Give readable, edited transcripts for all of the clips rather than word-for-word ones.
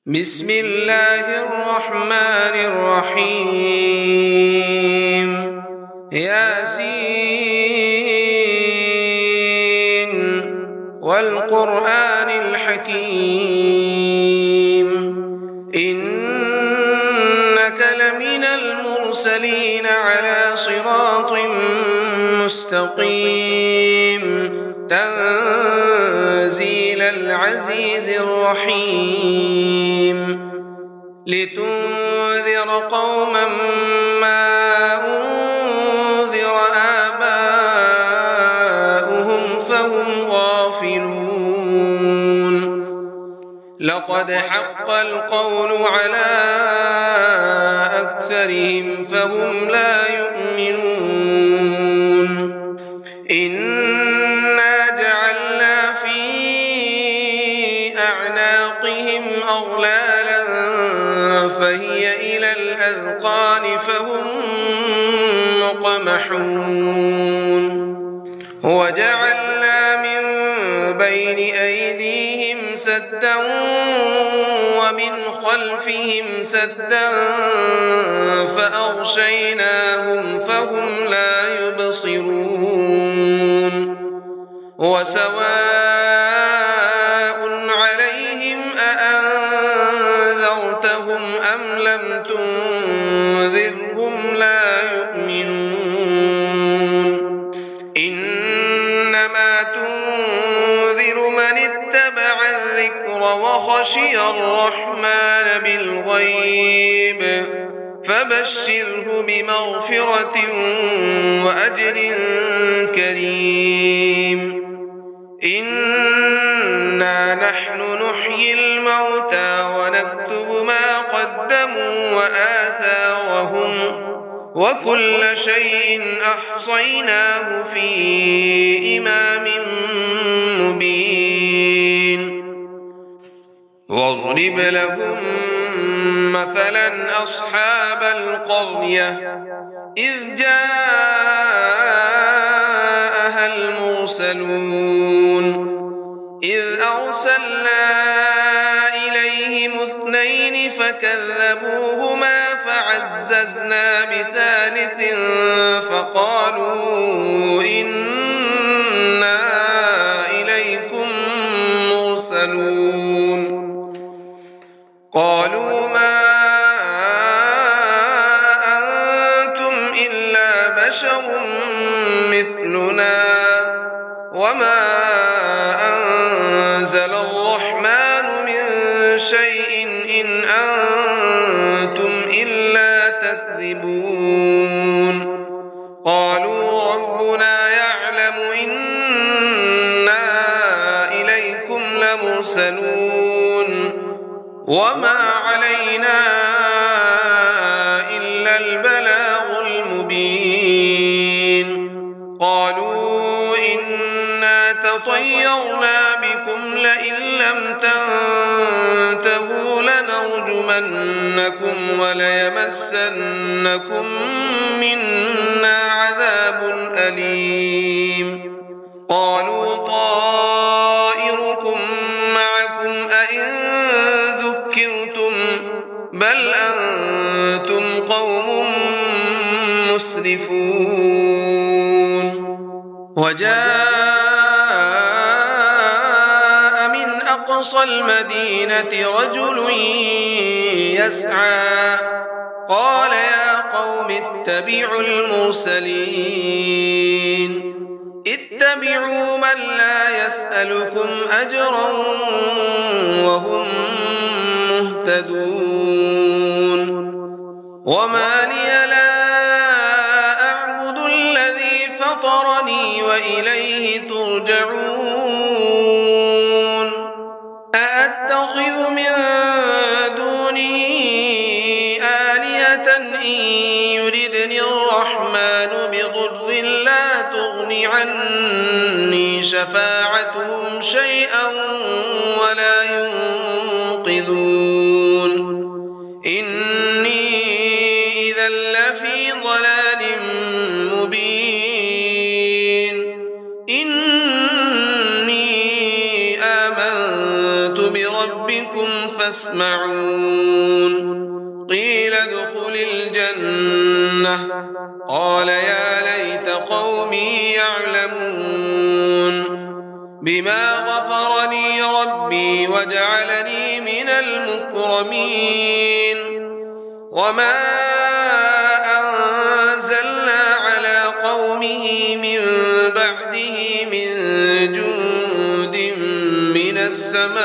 بسم الله الرحمن الرحيم ياسين والقرآن الحكيم إنك لمن المرسلين على صراط مستقيم تنزيل العزيز الرحيم لتنذر قوما ما أنذر آباؤهم فهم غافلون لقد حق القول على أكثرهم فهم لا يؤمنون إنا جعلنا في أعناقهم أغلالا فهي إلى الأذقان فهم مقمحون وجعلنا من بين أيديهم سدا ومن خلفهم سدا فأغشيناهم فهم لا يبصرون وسواء عليهم أأنذرتهم أم لم تنذرهم لا يؤمنون إنما تنذر من اتبع الذكر وخشي الرحمن بالغيب فبشره بمغفرة وأجر كريم إنا نحن نحيي الموتى ونكتب ما قدموا وآثارهم وكل شيء أحصيناه في إمام مبين واضرب لهم مثلا أصحاب القرية إذ جاءها المرسلون إذ أرسلنا إليهم 2 فكذبوهما فعززنا بثالث فقالوا إنا إليكم مرسلون قالوا ما أنتم إلا بشر مثلنا وما أنزل الرحمن من شيء إن أنتم إلا تكذبون قالوا ربنا يعلم إنا إليكم لمرسلون وما علينا إلا البلاغ المبين قالوا إنا تطيرنا بكم لئن لم تنتهوا لنرجمنكم وليمسنكم منا عذاب أليم قالوا طائركم معكم أئن ذكرتم بل أنتم قوم مسرفون وجاء من أقصى المدينة رجل يسعى قال يا قوم اتبعوا المرسلين اتبعوا من لا يسألكم أجرا وهم مهتدون وما لي لا أعبد الذي فطرني وإليه ترجعون أأتخذ من دونه آلهة إن يردني الرحمن بضر لا تغن عني شفاعتهم شيئا ولا ينقذون إني إذا لفي ضلال مبين إني آمنت بربكم فاسمعون قيل ادخل الجنة قال يا ليت قومي يعلمون بما غفر لي ربي وجعلني من المكرمين وما أنزلنا على قومه من بعده من جند من السماء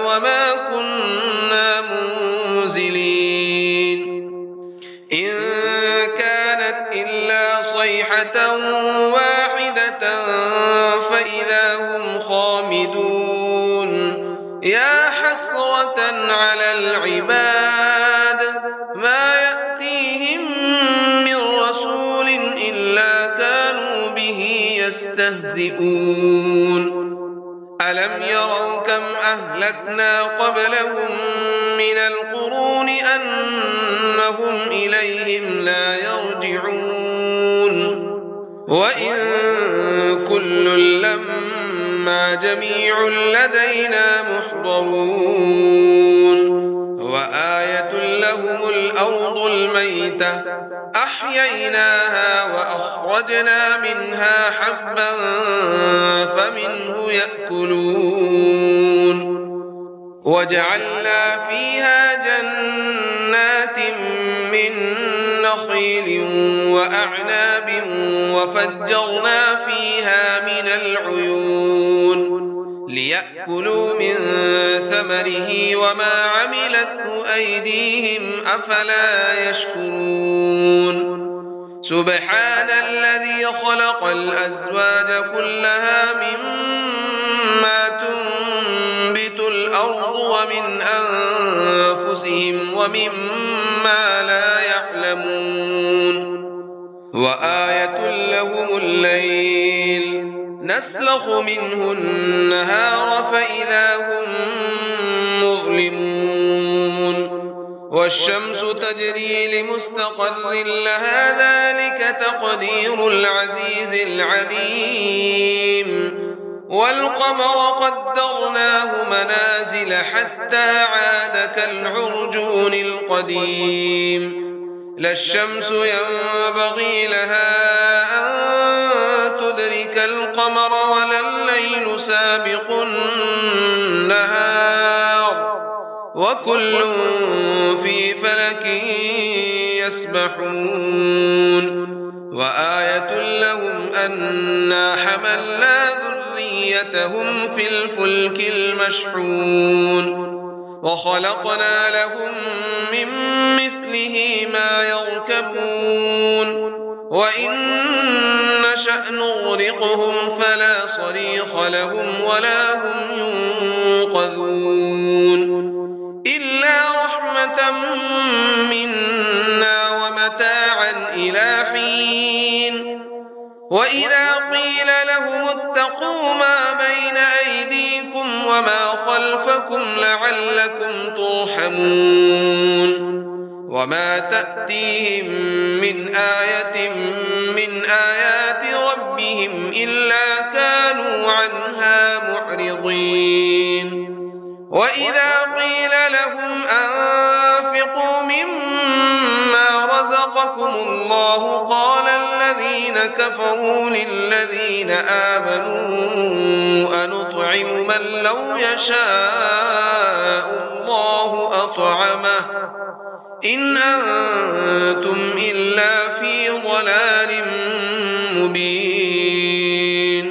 وما كنا منزلين إن كانت إلا صيحة واحدة فإذا هم خامدون يا حسرة على العباد ما يأتيهم من رسول إلا كانوا به يستهزئون ألم يروا كم أهلكنا قبلهم من القرون أنهم إليهم لا يرجعون وإن كل لما جميع لدينا محضرون وآية لهم الأرض الميتة أحييناها وأخرجنا منها حبا فمنه يأكلون وجعلنا فيها جنات من نخيل وأعناب وفجرنا فيها من العيون ليأكلوا من ثمره وما عملته أيديهم أفلا يشكرون سبحان الذي خلق الأزواج كلها مما تنبت الأرض ومن أنفسهم ومما لا يعلمون وآية لهم الليل نسلخ منه النهار فإذا هم مظلمون والشمس تجري لمستقر لها ذلك تقدير العزيز العليم والقمر قدرناه منازل حتى عاد كالعرجون القديم لا الشمس ينبغي لها أن تدرك القمر ولا الليل سابق النهار وكل في فلك يسبحون وآية لهم أنا حملنا ذريتهم في الفلك المشحون وخلقنا لهم من مثله ما يركبون وإن نشأ نغرقهم فلا صريخ لهم ولا هم ينقذون إلا رحمة منا ومتاعا إلى حين وإذا قيل لهم اتقوا ما بين أيديكم وما خلفكم لعلكم ترحمون وما تأتيهم من آية من آيات ربهم إلا كانوا عنها معرضين وإذا قيل لهم أنفقوا مما رزقكم الله قال الذين كفروا للذين آمنوا أنطعم من لو يشاء الله أطعمه إن أنتم إلا في ضلال مبين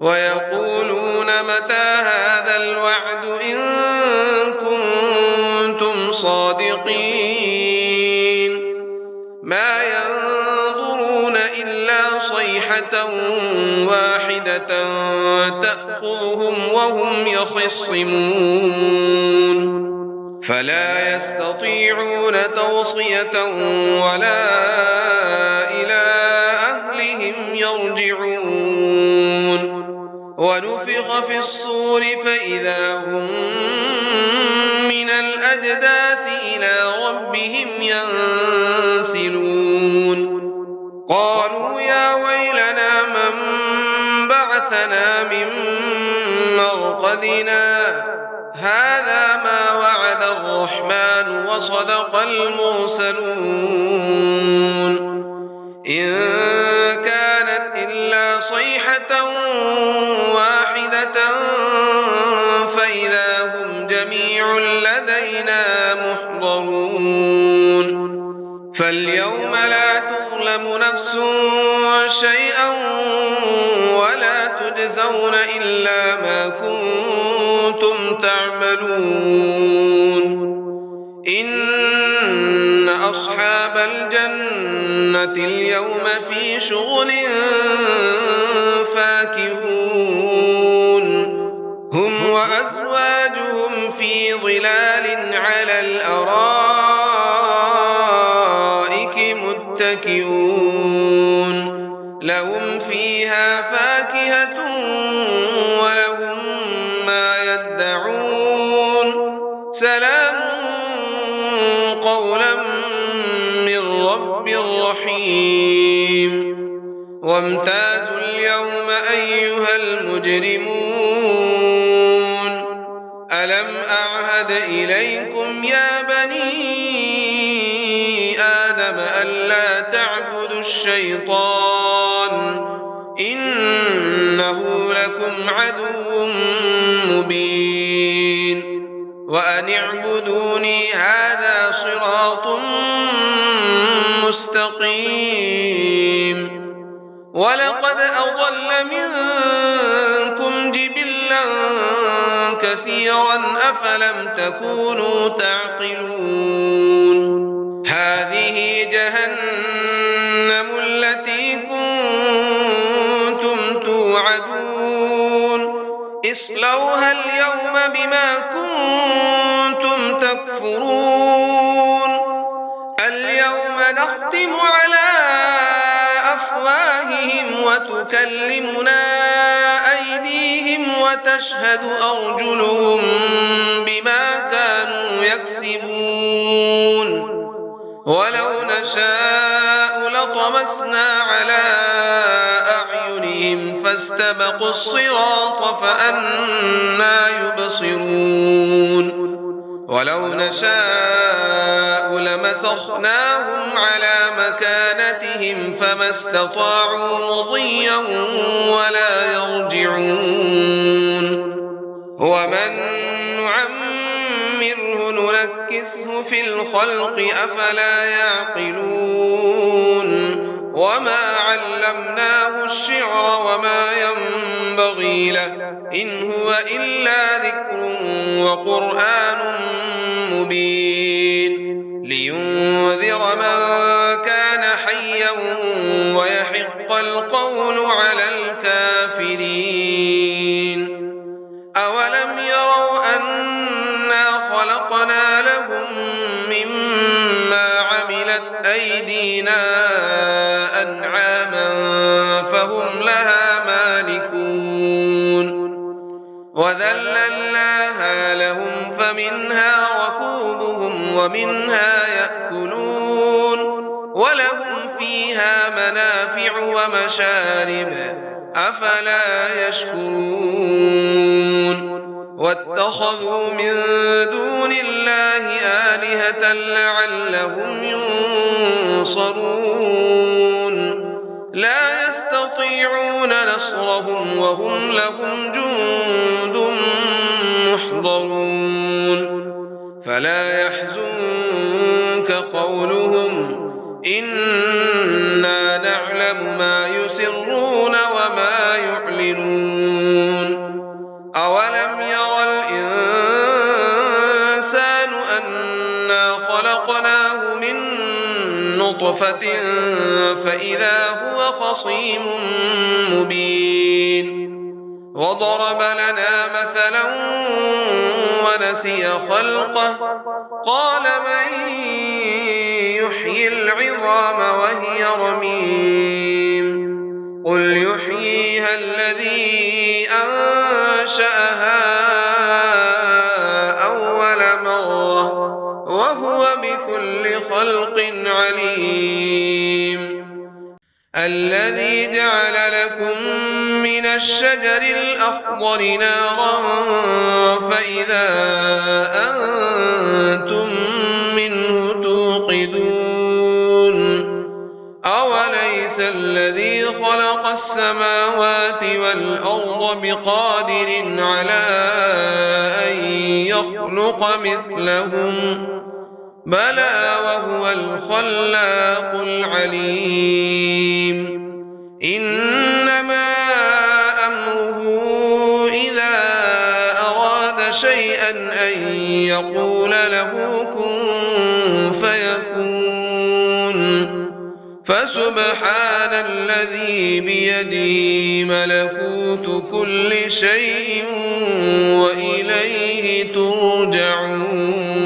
ويقولون متى هذا الوعد إن كنتم صادقين ما ينظرون إلا صيحة واحدة تأخذهم وهم يخصمون فلا يستطيعون توصية ولا إلى أهلهم يرجعون ونفخ في الصور فإذا هم من الأجداث إلى ربهم ينسلون قالوا يا ويلنا من بعثنا من مرقدنا هذا ما وعد الرحمن وصدق المرسلون إن كانت إلا صيحة واحدة فإذا هم جميع لدينا محضرون فاليوم لا تظلم نفس شيئا ولا تجزون إلا ما كنتم تعملون إن أصحاب الجنة اليوم في شغل فاكهون هم وأزواجهم في ظلال على الأرائك متكئون لهم فيها فاكهة ولهم ما يدعون سلام قولا من رب رحيم وامتازوا اليوم أيها المجرمون ألم أعهد إليكم يا بني آدم ألا تعبدوا الشيطان إنه لكم عدو مبين وأن اعبدوني هذا صراط مستقيم ولقد أضل منكم جبلا كثيرا أفلم تكونوا تعقلون هذه جهنم التي كنتم توعدون اصلوها اليوم بما كنتم تكفرون اليوم نختم على أفواههم وتكلمنا أيديهم وتشهد أرجلهم بما كانوا يكسبون ولو نشاء لطمسنا على أعينهم فاستبقوا الصراط فأنى يبصرون ولو نشاء لمسخناهم على مكانتهم فما استطاعوا مضيا ولا يرجعون ومن نعمره ننكسه في الخلق أفلا يعقلون وما علمناه الشعر وما ينبغي له إن هو إلا ذكر وقرآن مبين لينذر من كان حيا ويحق القول على الكافرين أولم يروا أنا خلقنا لهم مما عملت أيدينا أنعاما فهم لها مالكون وذللناها لهم فمنها ركوبهم ومنها يأكلون ولهم فيها منافع ومشارب أفلا يشكرون واتخذوا من دون الله آلهة لعلهم ينصرون لا يستطيعون نصرهم وهم لهم جند محضرون فلا يحزنك قولهم إنا نعلم ما يسرون وما يعلنون أولم ير الإنسان أنا خلقناه من نطفة فإذا هو خصيم مبين وضرب لنا مثلا ونسي خلقه قال من يحيي العظام وهي رميم قل يحييها الذي أنشأها أول مرة وهو بكل خلق عليم الذي جعل لكم من من الشجر الأخضر نارا فإذا أنتم منه توقدون أوليس الذي خلق السماوات والأرض بقادر على أن يخلق مثلهم بلى وهو الخلاق العليم إنما أمره إذا أراد شيئا أن يقول له كن فيكون فسبحان الذي بيده ملكوت كل شيء وإليه ترجعون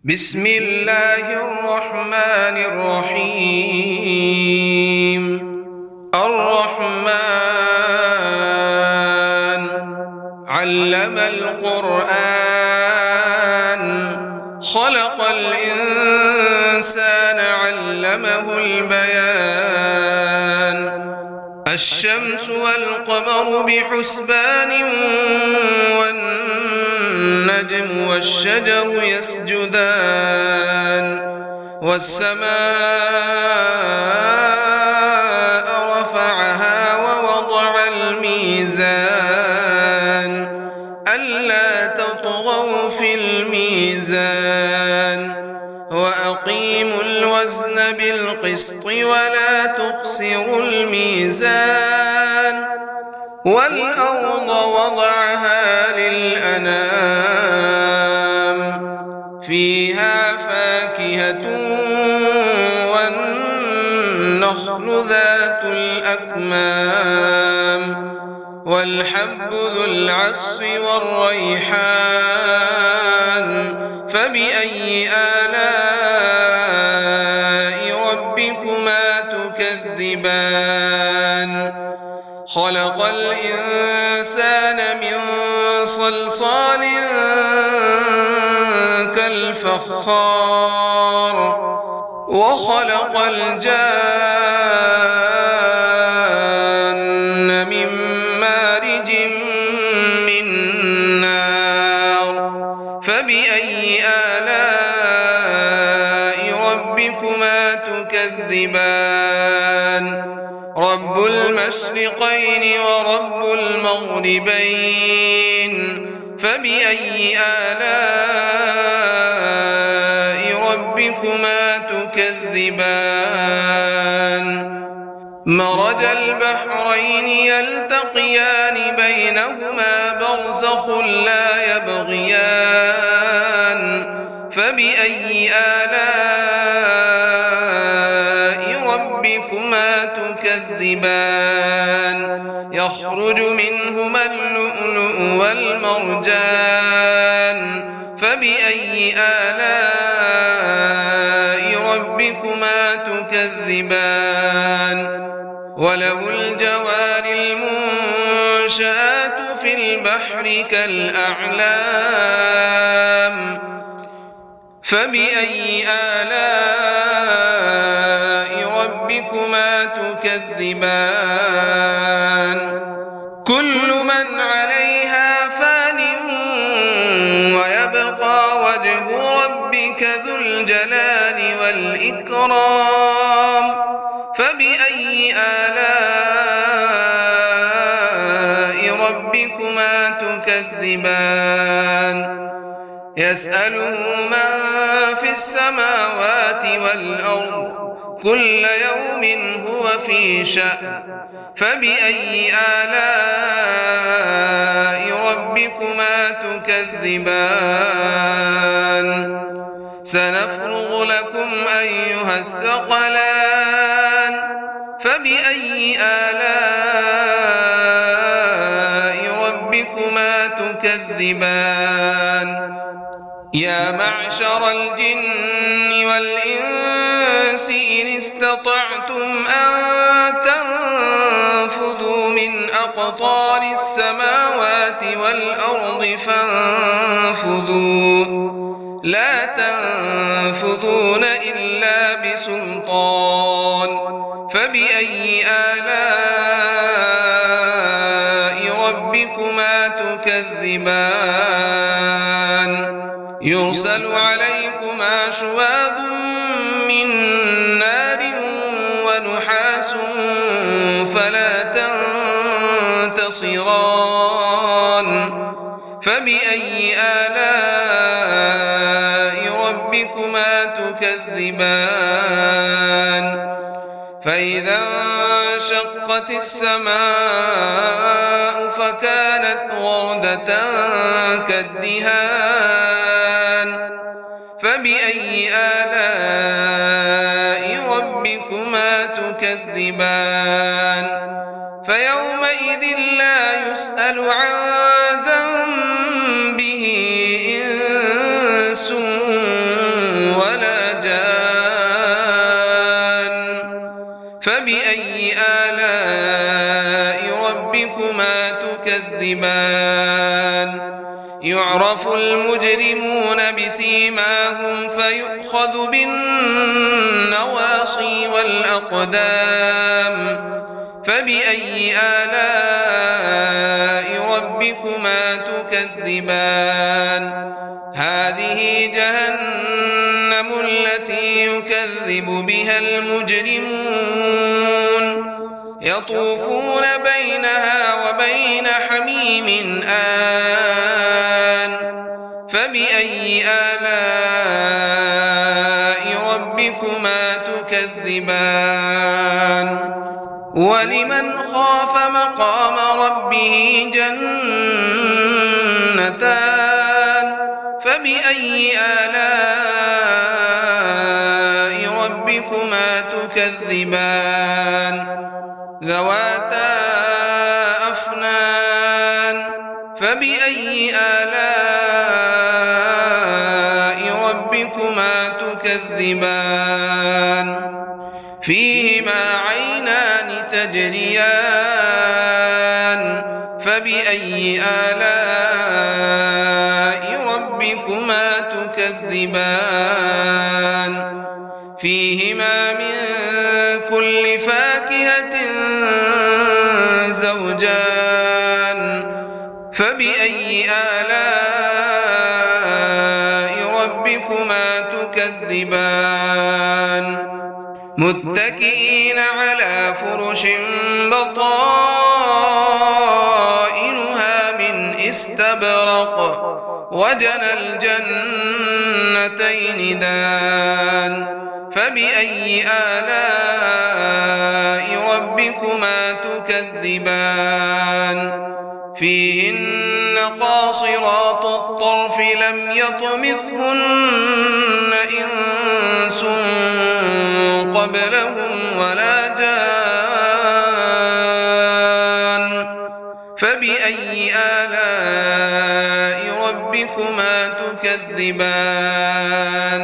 بسم الله الرحمن الرحيم الرحمن علم القرآن خلق الإنسان علمه البيان الشمس والقمر بحسبان والنجم والشجر يسجدان والسماء رفعها ووضع الميزان ألا تطغوا في الميزان وأقيموا الوزن بالقسط ولا تخسروا الميزان والأرض وضعها للأنام فيها فاكهة والنخل ذات الأكمام والحب ذو العصف والريحان فبأي آلاء ربكما تكذبان خلق الإنسان من صلصال كالفخار وخلق الجان من مارج من نار فبأي آلاء ربكما تكذبان رب المشرقين ورب المغربين فبأي آلاء ربكما تكذبان مرج البحرين يلتقيان بينهما برزخ لا يبغيان فبأي آلاء ربكما تكذبان يخرج منهما اللؤلؤ والمرجان فبأي آلاء ربكما تكذبان وله الجوار المنشآت في البحر كالأعلام فبأي آلاء ربكما تكذبان كل من عليها فان ويبقى وجه ربك ذو الجلال والإكرام فبأي آلاء ربكما تكذبان يسأله من في السماوات والأرض كل يوم هو في شأن فبأي آلاء ربكما تكذبان سنفرغ لكم أيها الثقلان فبأي آلاء ربكما تكذبان يا معشر الجن والإنس إن استطعتم أن تنفذوا من أقطار السماوات والأرض فانفذوا لا تنفذون إلا بسلطان فبأي آلاء يرسل عليكما شواظ من نار ونحاس فلا تنتصران فبأي آلاء ربكما تكذبان فإذا انشقت السماء فكانت وردة كالدهان فبأي آلاء ربكما تكذبان فيومئذ لا يسأل عن ذنبه إنس ولا جان فبأي آلاء ربكما تكذبان يعرف المجرمون بسيماهم فيؤخذ بالنواصي والأقدام فبأي آلاء ربكما تكذبان هذه جهنم التي يكذب بها المجرمون يطوفون بينها وبين حميم آن فبأي آلاء ربكما تكذبان ولمن خاف مقام ربه جنتان فبأي آلاء ربكما تكذبان ذواتا أفنان فبأي آلاء ربكما تكذبان فيهما عينان تجريان فبأي آلاء ربكما تكذبان فيهما من كل فاكهة زوجان فبأي آلاء ربكما تكذبان متكئين على فرش بطائنها من استبرق وجنى الجنتين دان فبأي آلاء ربكما تكذبان فيهن قاصرات الطرف لم يطمثهن إنس قبلهم ولا جان فبأي آلاء ربكما تكذبان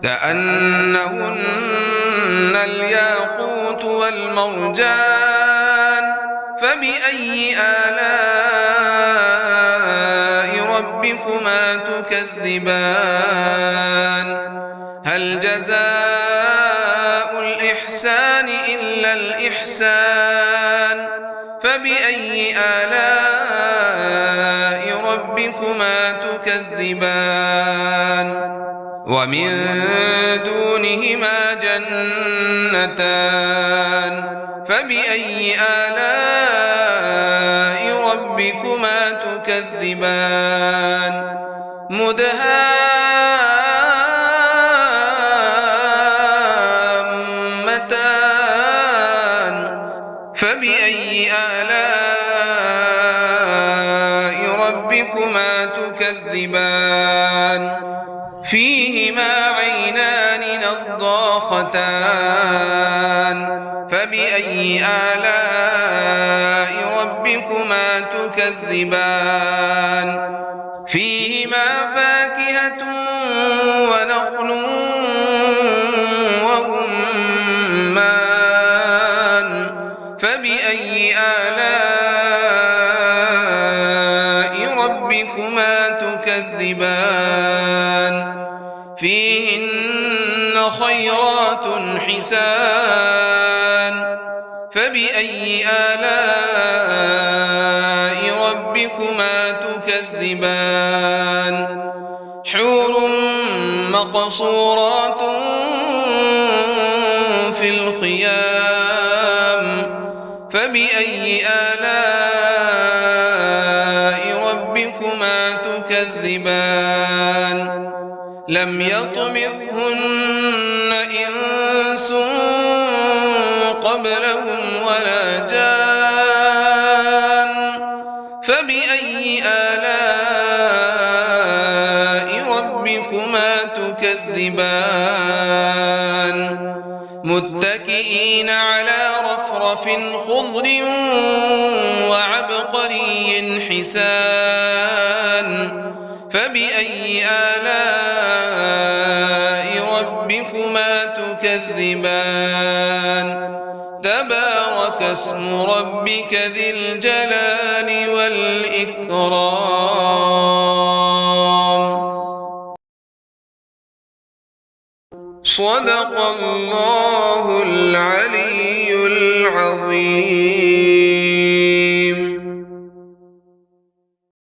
كأنهن الياقوت والمرجان فبأي آلاء ربكما تكذبان هل جزاء الإحسان إلا الإحسان فبأي آلاء ربكما تكذبان ومن دونهما جنتان فبأي آلاء ربكما تكذبان مدهامتان فبأي آلاء ربكما تكذبان فيهما عينان نضاختان فبأي آلاء ربكما تكذبان فيهما فاكهة ونخل ورمان فبأي آلاء ربكما تكذبان فيهن خيرات حسان فبأي آلاء ربكما تكذبان حور مقصورات في الخيام فبأي آلاء ربكما تكذبان لم يطمثهن إنس قبلهم ولا جان فبأي آلاء ربكما تكذبان متكئين على رفرف خضر وعبقري حسان فبأي آلاء ربكما تكذبان تبارك اسم ربك ذي الجلال والإكرام. صدق الله